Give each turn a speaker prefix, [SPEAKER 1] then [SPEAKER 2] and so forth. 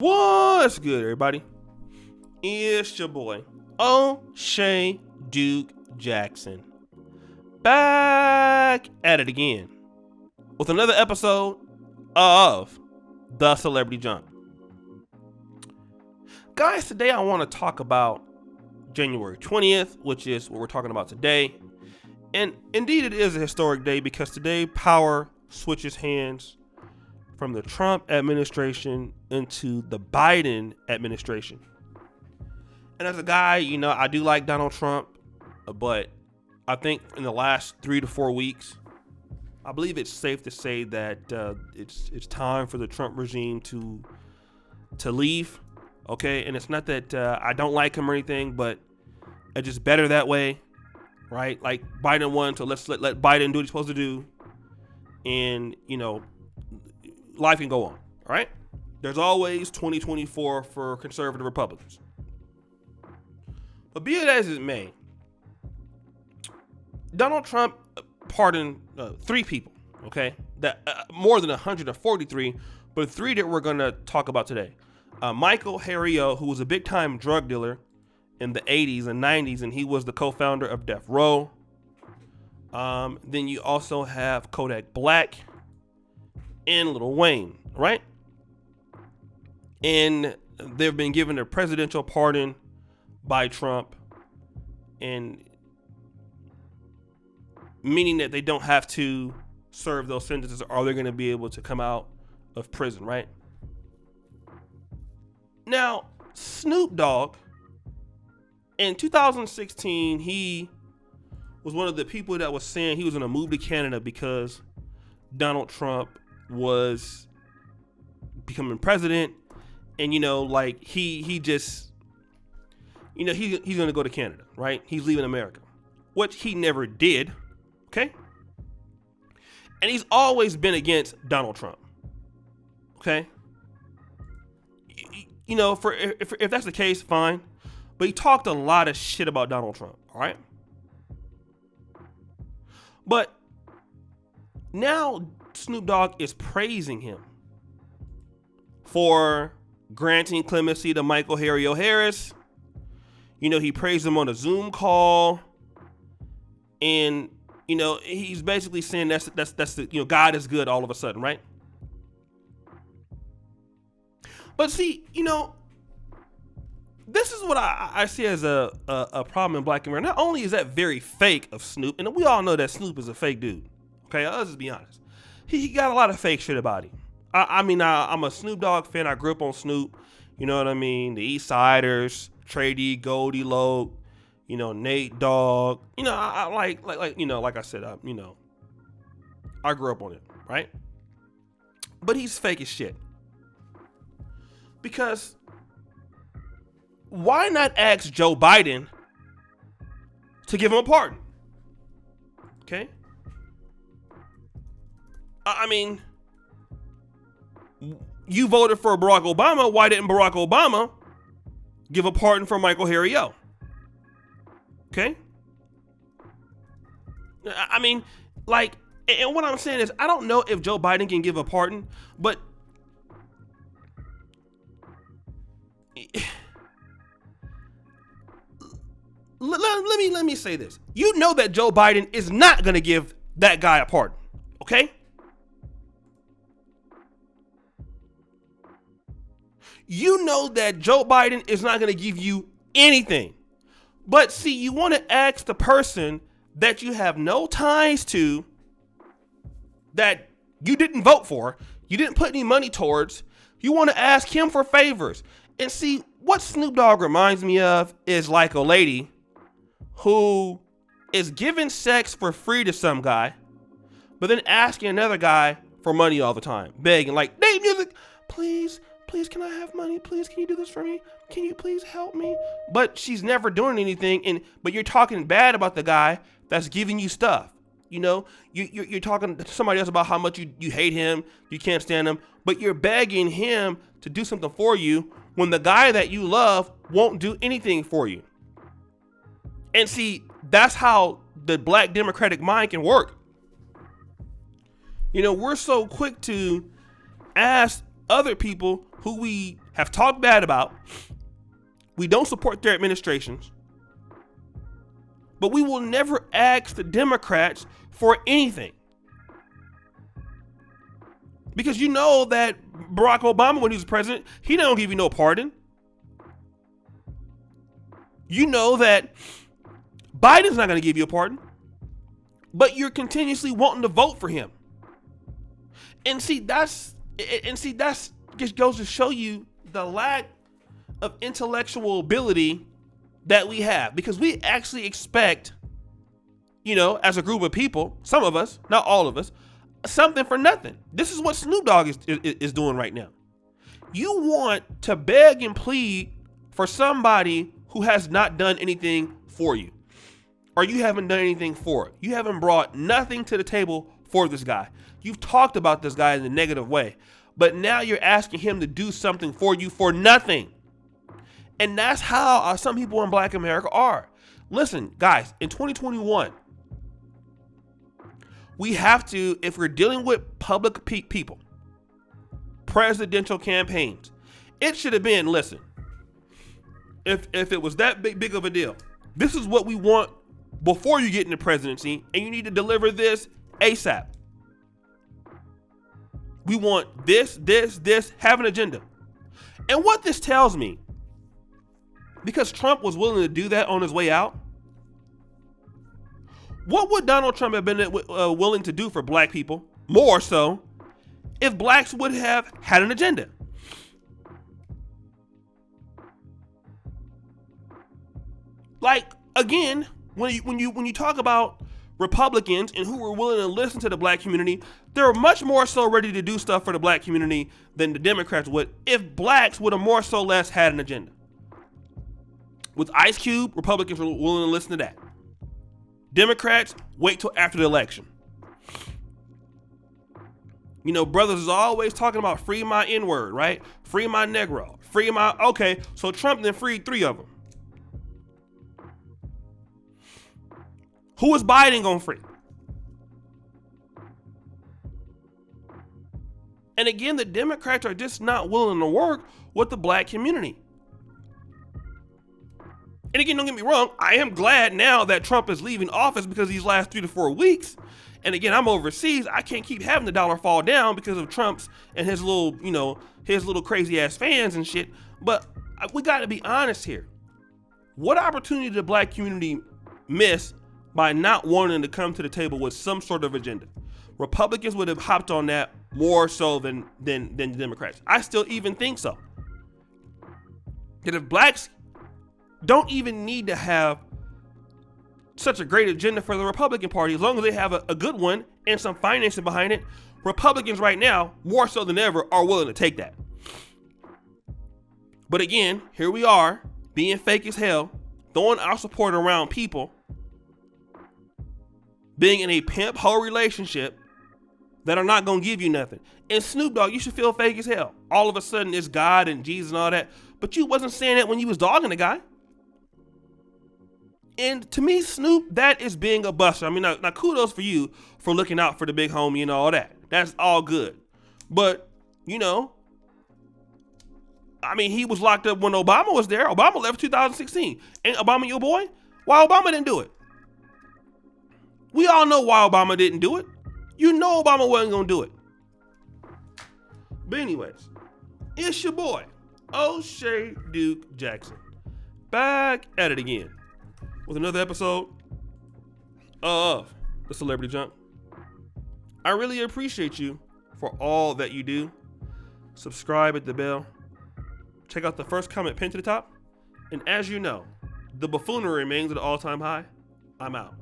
[SPEAKER 1] What's good, everybody? It's your boy, O'Shea Duke Jackson, back at it again with another episode of The Celebrity Jump. Guys, today I want to talk about January 20th, which is what we're talking about today. And indeed, it is a historic day because today power switches hands from the Trump administration into the Biden administration. And as a guy, I do like Donald Trump, but I think in the last 3 to 4 weeks, I believe it's safe to say that it's time for the Trump regime to leave. Okay, and it's not that I don't like him or anything, but it's just better that way, right? Like Biden won, so let's let Biden do what he's supposed to do, and life can go on, all right? There's always 2024 for conservative Republicans. But be it as it may, Donald Trump pardoned 3 people, okay? That more than 143, but 3 that we're going to talk about today. Michael Harrio, who was a big-time drug dealer in the 80s and 90s, and he was the co-founder of Death Row. Then you also have Kodak Black and Lil Wayne, right? And they've been given a presidential pardon by Trump, and meaning that they don't have to serve those sentences, or they're going to be able to come out of prison, right? Now, Snoop Dogg, in 2016, he was one of the people that was saying he was going to move to Canada because Donald Trump was becoming president, and he just he's going to go to Canada, right? He's leaving America, which he never did, okay? And he's always been against Donald Trump, okay? If that's the case, fine, but he talked a lot of shit about Donald Trump, all right? But now Snoop Dogg is praising him for granting clemency to Michael Harrio Harris. He praised him on a Zoom call, and he's basically saying that's the God is good all of a sudden, right? But see, this is what I see as a problem in Black America. Not only is that very fake of Snoop, and we all know that Snoop is a fake dude. Okay, let's just be honest. He got a lot of fake shit about him. I'm a Snoop Dogg fan. I grew up on Snoop. You know what I mean? The East Siders, Trey D, Goldie Loc, Nate Dogg. I like I said, I grew up on it, right? But he's fake as shit. Because why not ask Joe Biden to give him a pardon? Okay? You voted for Barack Obama. Why didn't Barack Obama give a pardon for Michael Harrio? Okay? And what I'm saying is, I don't know if Joe Biden can give a pardon, but let me say this. You know that Joe Biden is not going to give that guy a pardon, okay? You know that Joe Biden is not going to give you anything. But see, you want to ask the person that you have no ties to, that you didn't vote for, you didn't put any money towards, you want to ask him for favors. And see, what Snoop Dogg reminds me of is like a lady who is giving sex for free to some guy, but then asking another guy for money all the time, begging, like, Dave Music, please, can I have money? Please, can you do this for me? Can you please help me? But she's never doing anything, but you're talking bad about the guy that's giving you stuff. You're talking to somebody else about how much you hate him, you can't stand him, but you're begging him to do something for you when the guy that you love won't do anything for you. And see, that's how the Black Democratic mind can work. We're so quick to ask other people who we have talked bad about. We don't support their administrations. But we will never ask the Democrats for anything. Because you know that Barack Obama, when he was president, he don't give you no pardon. You know that Biden's not going to give you a pardon. But you're continuously wanting to vote for him. And see, that's just goes to show you the lack of intellectual ability that we have. Because we actually expect, as a group of people, some of us, not all of us, something for nothing. This is what Snoop Dogg is doing right now. You want to beg and plead for somebody who has not done anything for you, or you haven't done anything for it. You haven't brought nothing to the table for this guy. You've talked about this guy in a negative way, but now you're asking him to do something for you for nothing. And that's how some people in Black America are. Listen, guys, in 2021, we have to, if we're dealing with public people, presidential campaigns, it should have been, listen, if it was that big of a deal, this is what we want before you get in the presidency, and you need to deliver this ASAP. We want this, have an agenda. And what this tells me, because Trump was willing to do that on his way out, what would Donald Trump have been willing to do for Black people, more so, if Blacks would have had an agenda? Like, again, when you talk about Republicans and who were willing to listen to the Black community, they're much more so ready to do stuff for the Black community than the Democrats would if Blacks would have more so less had an agenda. With Ice Cube, Republicans were willing to listen to that. Democrats, wait till after the election. Brothers is always talking about free my N-word, right? Free my Negro. Free my... Okay, so Trump then freed 3 of them. Who is Biden gonna free? And again, the Democrats are just not willing to work with the Black community. And again, don't get me wrong, I am glad now that Trump is leaving office because these last 3 to 4 weeks, and again, I'm overseas, I can't keep having the dollar fall down because of Trump's and his little, his little crazy ass fans and shit. But we got to be honest here. What opportunity did the Black community miss by not wanting to come to the table with some sort of agenda? Republicans would have hopped on that more so than the Democrats. I still even think so. That if Blacks don't even need to have such a great agenda for the Republican Party, as long as they have a good one and some financing behind it, Republicans right now, more so than ever, are willing to take that. But again, here we are, being fake as hell, throwing our support around people, being in a pimp hoe relationship that are not going to give you nothing. And Snoop Dogg, you should feel fake as hell. All of a sudden, it's God and Jesus and all that. But you wasn't saying that when you was dogging the guy. And to me, Snoop, that is being a buster. I mean, now kudos for you for looking out for the big homie and all that. That's all good. But, he was locked up when Obama was there. Obama left 2016. Ain't Obama your boy? Why Obama didn't do it? We all know why Obama didn't do it. Obama wasn't going to do it. But anyways, it's your boy, O'Shea Duke Jackson, back at it again with another episode of The Celebrity Junk. I really appreciate you for all that you do. Subscribe at the bell. Check out the first comment pinned to the top. And as you know, the buffoonery remains at an all-time high. I'm out.